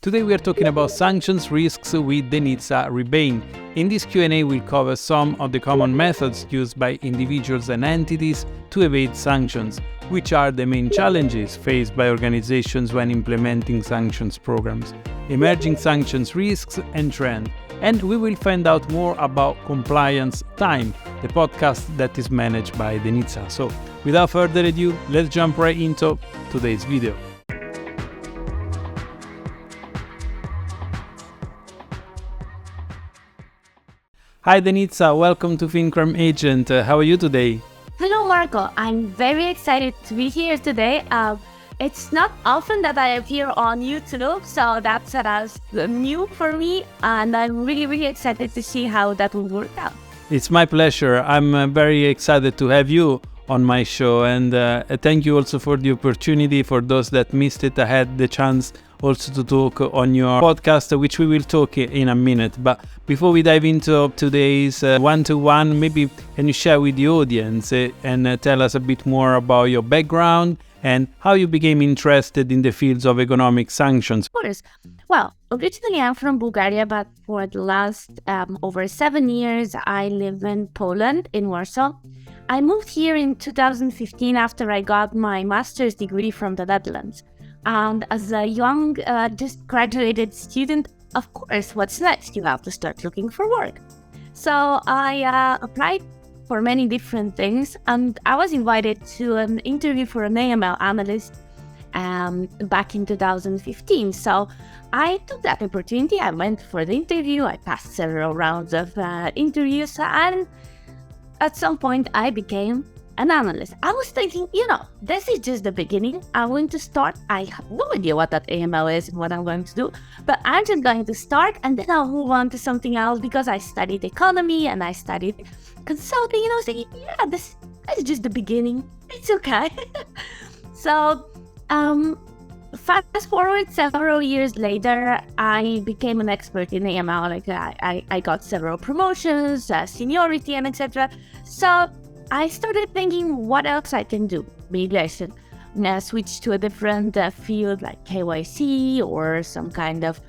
Today we are talking about sanctions risks with Denitsa Rebaine. In this Q&A we'll cover some of the common methods used by individuals and entities to evade sanctions, which are the main challenges faced by organizations when implementing sanctions programs, emerging sanctions risks and trends, and we will find out more about Compliance Time, the podcast that is managed by Denitsa. So without further ado, let's jump right into today's video. Hi Denitsa, welcome to FinCrime Agent. How are you today? Hello Marco, I'm very excited to be here today. It's not often that I appear on YouTube, so that's new for me, and I'm really excited to see how that will work out. It's my pleasure. I'm very excited to have you on my show, and thank you also for the opportunity. For those that missed it, I had the chance also to talk on your podcast, which we will talk in a minute. But before we dive into today's one-to-one, maybe can you share with the audience and tell us a bit more about your background and how you became interested in the fields of economic sanctions? Of course. Well, originally I'm from Bulgaria, but for the last over 7 years, I live in Poland, in Warsaw. I moved here in 2015 after I got my master's degree from the Netherlands. And as a young, just graduated student, of course, what's next? You have to start looking for work. So I applied for many different things, and I was invited to an interview for an AML analyst back in 2015. So I took that opportunity. I went for the interview. I passed several rounds of interviews, and at some point I became an analyst. I was thinking, this is just the beginning. I'm going to start. I have no idea what that AML is and what I'm going to do, but I'm just going to start and then I'll move on to something else because I studied economy and I studied consulting, thinking, this is just the beginning. It's okay. So, fast forward several years later, I became an expert in AML. I got several promotions, seniority, and etc. So I started thinking what else I can do. Maybe I should switch to a different field like KYC or some kind of,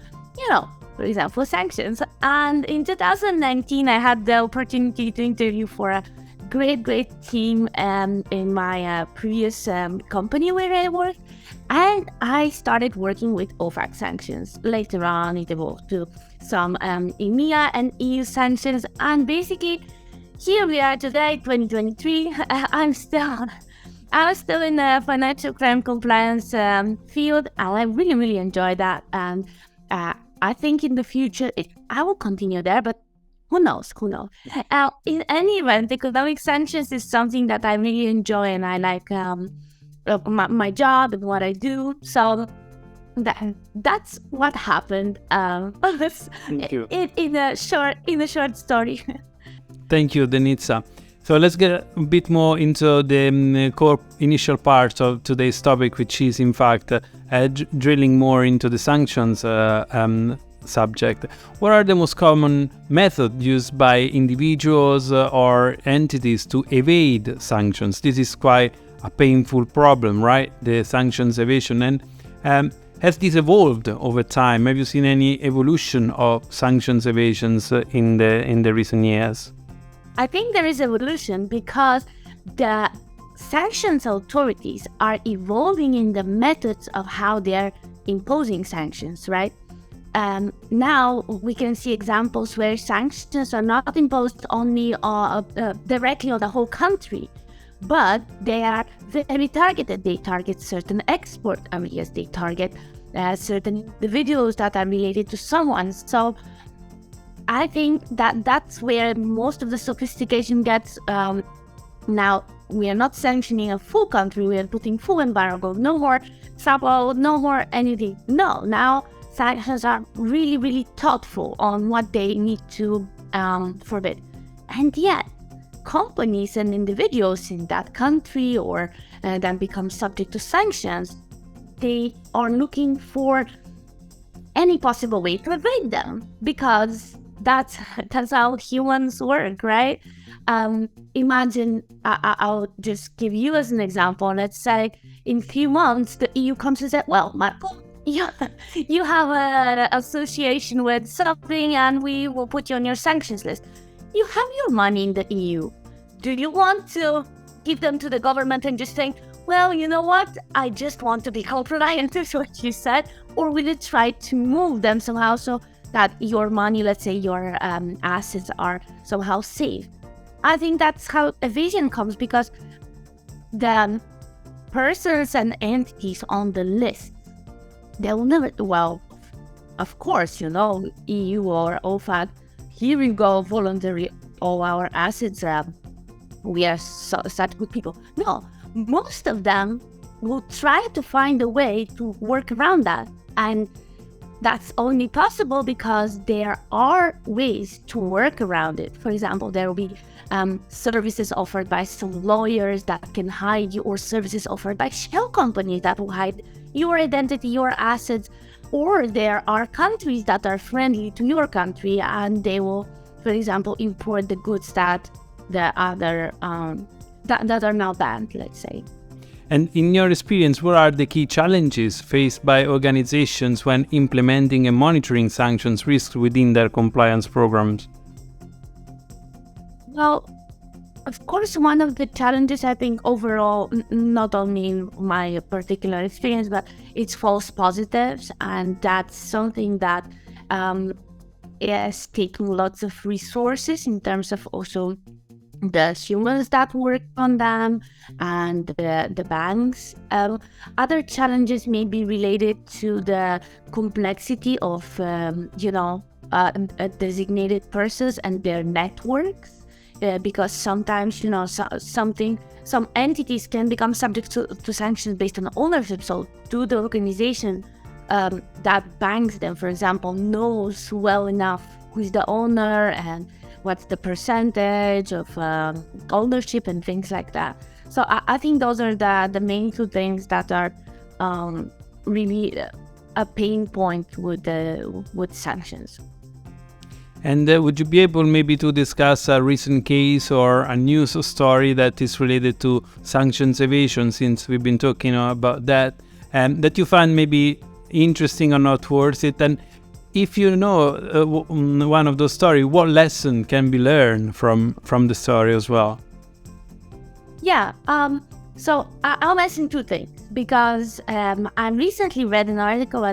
for example, sanctions. And in 2019, I had the opportunity to interview for a great team in my previous company where I worked. And I started working with OFAC sanctions. Later on, it evolved to some EMEA and EU sanctions. And basically, here we are today, 2023. I'm still in the financial crime compliance field, and I really enjoy that. And I think in the future I will continue there, but who knows? In any event, economic sanctions is something that I really enjoy, and I like my job and what I do. So that's what happened. Thank you. In a short story. Thank you, Denitsa. So let's get a bit more into the core initial part of today's topic, which is in fact drilling more into the sanctions subject. What are the most common methods used by individuals or entities to evade sanctions? This is quite a painful problem, right? The sanctions evasion. And has this evolved over time? Have you seen any evolution of sanctions evasions in the recent years? I think there is evolution because the sanctions authorities are evolving in the methods of how they're imposing sanctions, right? Now we can see examples where sanctions are not imposed only directly on the whole country, but they are very targeted. They target certain export areas, they target certain individuals that are related to someone. So I think that's where most of the sophistication gets. Now, we are not sanctioning a full country, we are putting full embargo, no more travel, no more anything. No, now sanctions are really thoughtful on what they need to forbid. And yet, companies and individuals in that country or that become subject to sanctions, they are looking for any possible way to evade them because that's how humans work, right? Imagine, I'll just give you as an example. Let's say in a few months, the EU comes and says, well, Marco, you, you have an association with something and we will put you on your sanctions list. You have your money in the EU. Do you want to give them to the government and just think, well, you know what, I just want to be compliant to what you said? Or will you try to move them somehow so that your money, let's say your assets, are somehow safe? I think that's how evasion comes, because the persons and entities on the list, they will never, well, of course, EU or OFAC, here we go, voluntary, all our assets, we are such good people. No, most of them will try to find a way to work around that. And that's only possible because there are ways to work around it. For example, there will be services offered by some lawyers that can hide you, or services offered by shell companies that will hide your identity, your assets. Or there are countries that are friendly to your country and they will, for example, import the goods that the other that are now banned, let's say. And in your experience, what are the key challenges faced by organizations when implementing and monitoring sanctions risks within their compliance programs? Well, of course, one of the challenges, I think, overall, not only in my particular experience, but it's false positives. And that's something that is taking lots of resources in terms of also the humans that work on them and the banks. Other challenges may be related to the complexity of, designated persons and their networks. Because sometimes, some entities can become subject to sanctions based on ownership. So do the organization that banks them, for example, knows well enough who's the owner and what's the percentage of ownership and things like that. So I think those are the main two things that are really a pain point with sanctions. And would you be able maybe to discuss a recent case or a news story that is related to sanctions evasion, since we've been talking about that, and that you find maybe interesting or not worth it? And if you know one of those stories, what lesson can be learned from the story as well? Yeah, so I'll mention two things, because I recently read an article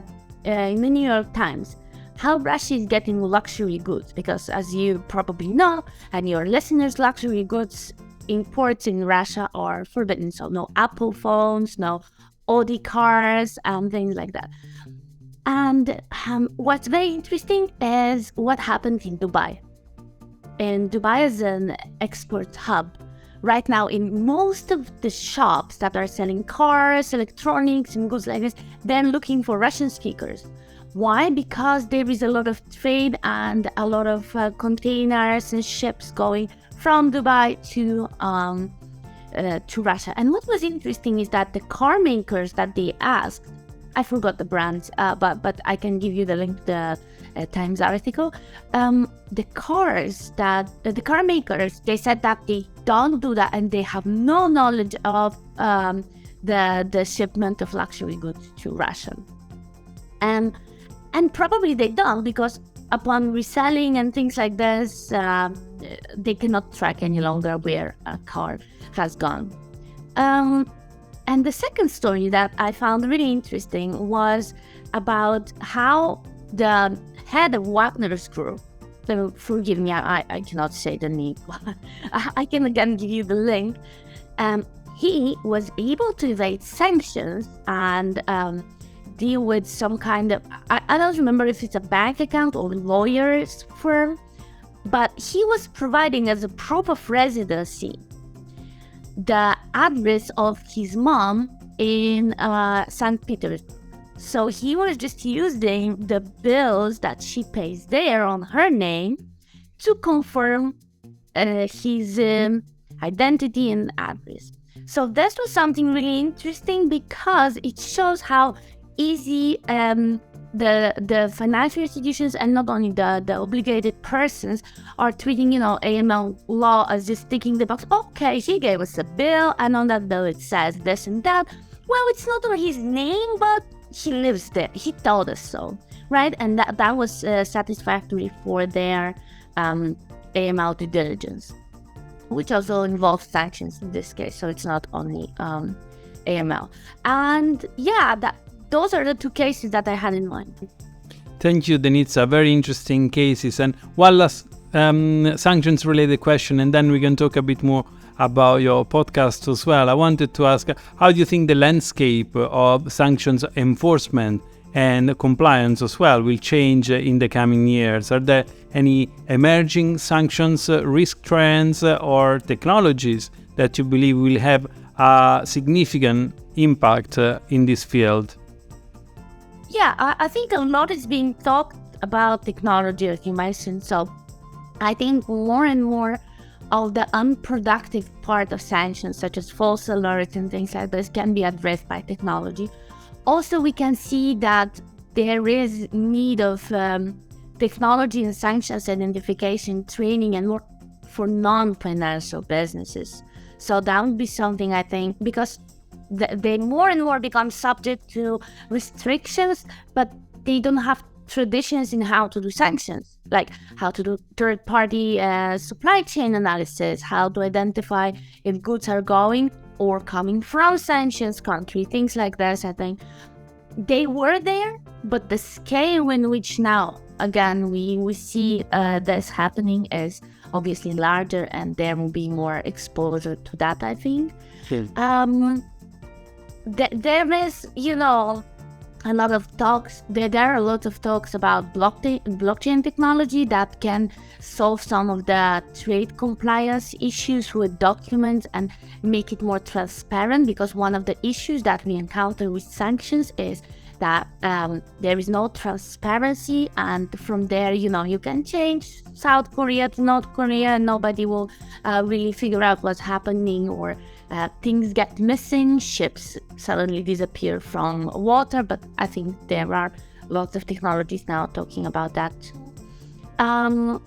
in the New York Times how Russia is getting luxury goods, because as you probably know, and your listeners, luxury goods imports in Russia are forbidden. So no Apple phones, no Audi cars, things like that. And what's very interesting is what happened in Dubai. And Dubai is an export hub. Right now, in most of the shops that are selling cars, electronics, and goods like this, they're looking for Russian speakers. Why? Because there is a lot of trade and a lot of containers and ships going from Dubai to Russia. And what was interesting is that the car makers that they asked, I forgot the brands, but I can give you the link to the Times article. The car makers, they said that they don't do that and they have no knowledge of the shipment of luxury goods to Russia. And probably they don't, because upon reselling and things like this, they cannot track any longer where a car has gone. And the second story that I found really interesting was about how the head of Wagner's group, so forgive me, I cannot say the name, I can again give you the link. He was able to evade sanctions and deal with some kind of, I don't remember if it's a bank account or lawyer's firm, but he was providing as a proof of residency the address of his mom in St. Petersburg. So he was just using the bills that she pays there on her name to confirm his identity and address. So this was something really interesting, because it shows how easy the financial institutions, and not only the obligated persons, are treating AML law as just ticking the box. Okay, he gave us a bill and on that bill it says this and that. Well, it's not on his name, but he lives there. He told us so, right? And that was satisfactory for their AML due diligence, which also involves sanctions in this case. So it's not only AML. And those are the two cases that I had in mind. Thank you, Denitsa. Very interesting cases. And one last sanctions-related question, and then we can talk a bit more about your podcast as well. I wanted to ask, how do you think the landscape of sanctions enforcement and compliance as well will change in the coming years? Are there any emerging sanctions risk trends or technologies that you believe will have a significant impact in this field? Yeah, I think a lot is being talked about technology, as you mentioned. So I think more and more of the unproductive part of sanctions, such as false alerts and things like this, can be addressed by technology. Also, we can see that there is need of technology and sanctions identification training and more for non-financial businesses. So that would be something, I think, because they more and more become subject to restrictions, but they don't have traditions in how to do sanctions, like how to do third-party supply chain analysis, how to identify if goods are going or coming from sanctions country, things like this. I think they were there, but the scale in which now, again, we see this happening is obviously larger, and there will be more exposure to that, I think. There is, a lot of talks. There are a lot of talks about blockchain technology that can solve some of the trade compliance issues with documents and make it more transparent. Because one of the issues that we encounter with sanctions is that there is no transparency, and from there, you can change South Korea to North Korea, and nobody will really figure out what's happening, or things get missing, ships suddenly disappear from water. But I think there are lots of technologies now talking about that. And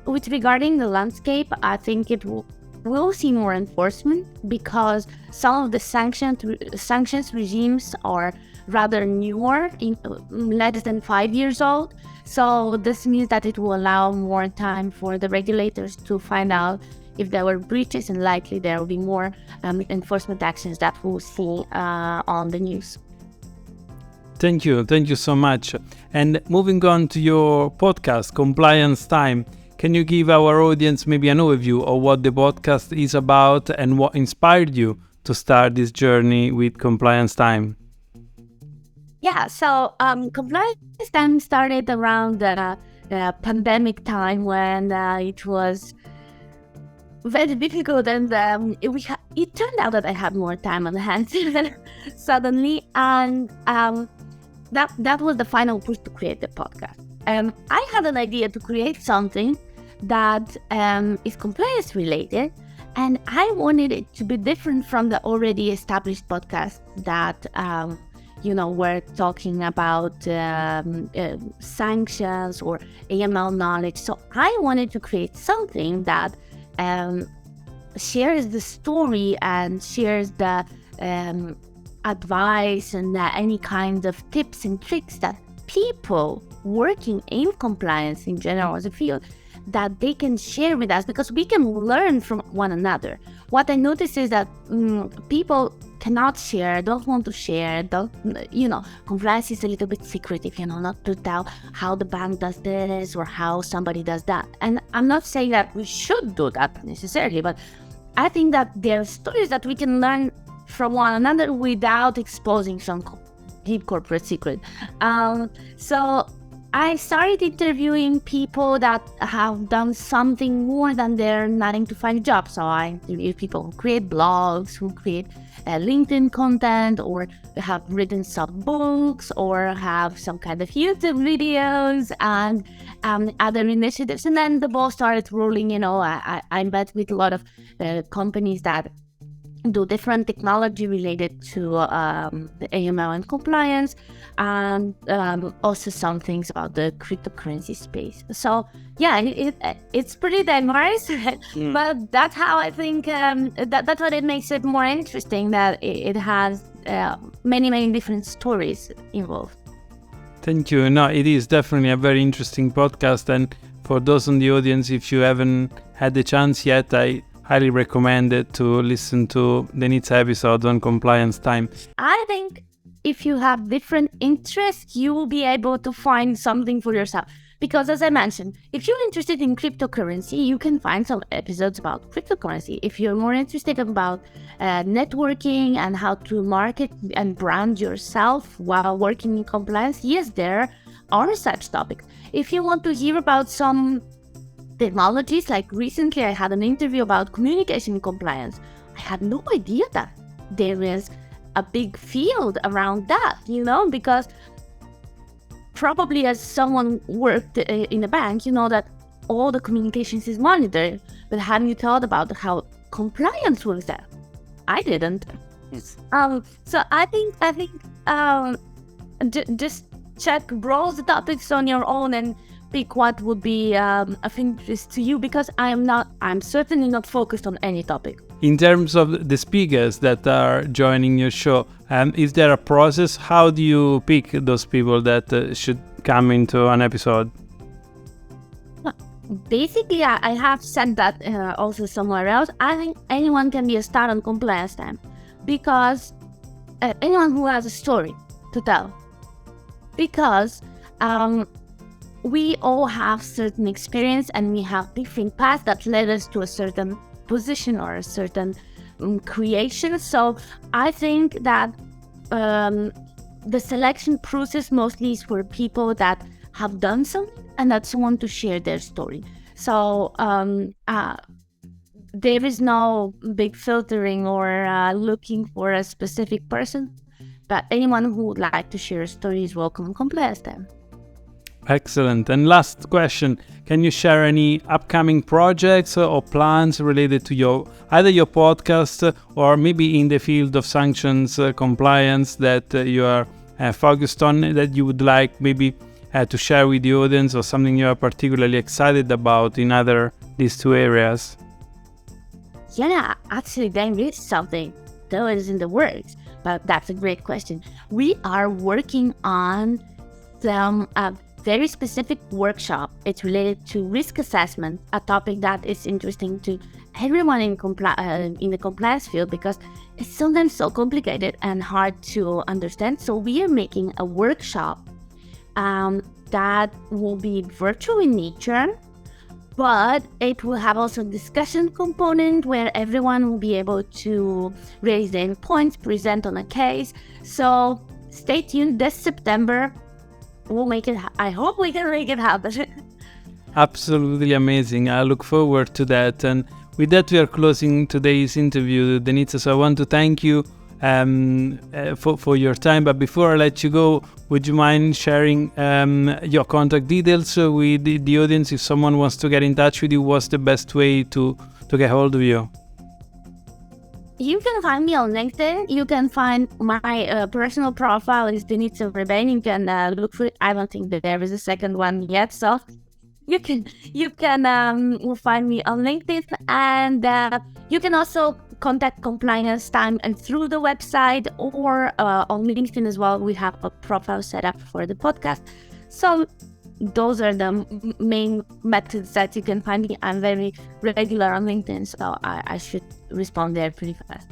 with regarding the landscape, I think we'll see more enforcement, because some of the sanctions regimes are rather newer, less than 5 years old. So this means that it will allow more time for the regulators to find out if there were breaches, and likely there will be more enforcement actions that we'll see on the news. Thank you so much. And moving on to your podcast, Compliance Time, can you give our audience maybe an overview of what the podcast is about and what inspired you to start this journey with Compliance Time? Yeah, so Compliance Time started around the pandemic time, when it was very difficult, and it turned out that I had more time on hands suddenly, and that was the final push to create the podcast. I had an idea to create something that is compliance related, and I wanted it to be different from the already established podcast that we're talking about sanctions or AML knowledge. So I wanted to create something that shares the story and shares the advice and any kind of tips and tricks that people working in compliance in general as a field, that they can share with us, because we can learn from one another. What I noticed is that people cannot share, don't want to share, compliance is a little bit secretive, not to tell how the bank does this or how somebody does that. And I'm not saying that we should do that necessarily, but I think that there are stories that we can learn from one another without exposing some deep corporate secret. So I started interviewing people that have done something more than their 9-to-5 job. So I interviewed people who create blogs, who create LinkedIn content, or have written some books, or have some kind of YouTube videos and other initiatives. And then the ball started rolling. I met with a lot of companies that do different technology related to the AML and compliance, and also some things about the cryptocurrency space. So yeah, it's pretty diverse, but that's how I think that's what it makes it more interesting, that it has many different stories involved. Thank you. No, it is definitely a very interesting podcast. And for those in the audience, if you haven't had the chance yet, I highly recommend it to listen to Denitsa episode on compliance time. I think if you have different interests, you will be able to find something for yourself. Because as I mentioned, if you're interested in cryptocurrency, you can find some episodes about cryptocurrency. If you're more interested about networking and how to market and brand yourself while working in compliance, yes, there are such topics. If you want to hear about some technologies, like recently I had an interview about communication compliance. I had no idea that there is a big field around that, because probably as someone worked in a bank, you know that all the communications is monitored. But have you thought about how compliance works there? I didn't. Yes. So I think just check, browse the topics on your own and pick what would be of interest to you, because I'm certainly not focused on any topic. In terms of the speakers that are joining your show, is there a process? How do you pick those people that should come into an episode? Basically, I have said that also somewhere else. I think anyone can be a star on compliance time, because anyone who has a story to tell. Because we all have certain experience and we have different paths that led us to a certain position or a certain creation. So I think that the selection process mostly is for people that have done something and that want to share their story. So there is no big filtering or looking for a specific person, but anyone who would like to share a story is welcome on Compliance Time. Excellent. And last question, can you share any upcoming projects or plans related to either your podcast or maybe in the field of sanctions compliance that you are focused on, that you would like maybe to share with the audience, or something you are particularly excited about in these two areas? Yeah, actually there is something that is in the works, but that's a great question. We are working on some very specific workshop. It's related to risk assessment, a topic that is interesting to everyone in the compliance field, because it's sometimes so complicated and hard to understand. So we are making a workshop that will be virtual in nature, but it will have also a discussion component where everyone will be able to raise their points, present on a case. So stay tuned. This September we'll make it. I hope we can make it happen. Absolutely amazing. I look forward to that. And with that, we are closing today's interview, Denitsa. So I want to thank you for your time. But before I let you go, would you mind sharing your contact details with the audience? If someone wants to get in touch with you, what's the best way to get hold of you? You can find me on LinkedIn. You can find my personal profile is Denitsa Rebaine. You can look for it. I don't think that there is a second one yet, so you can find me on LinkedIn, and you can also contact Compliance Time and through the website or on LinkedIn as well. We have a profile set up for the podcast. So those are the main methods that you can find me. I'm very regular on LinkedIn, so I should respond there pretty fast.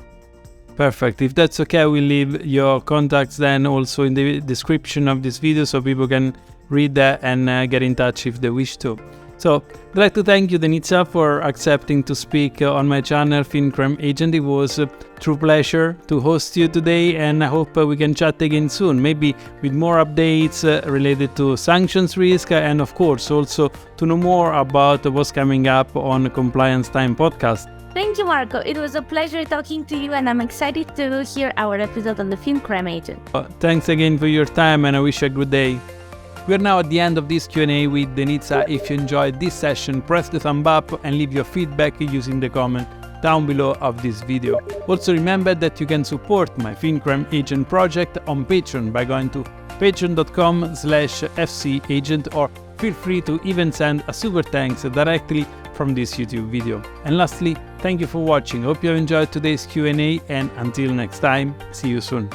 Perfect. If that's okay, we'll leave your contacts then also in the description of this video so people can read that and get in touch if they wish to. So I'd like to thank you, Denitsa, for accepting to speak on my channel, FinCrime Agent. It was a true pleasure to host you today, and I hope we can chat again soon, maybe with more updates related to sanctions risk, and of course also to know more about what's coming up on Compliance Time podcast. Thank you, Marco. It was a pleasure talking to you, and I'm excited to hear our episode on the FinCrime Agent. Thanks again for your time, and I wish you a good day. We are now at the end of this Q&A with Denitsa. If you enjoyed this session, press the thumb up and leave your feedback using the comment down below of this video. Also remember that you can support my FinCrime Agent project on Patreon by going to patreon.com/fcagent, or feel free to even send a super thanks directly from this YouTube video. And lastly, thank you for watching. Hope you have enjoyed today's Q&A, and until next time, see you soon.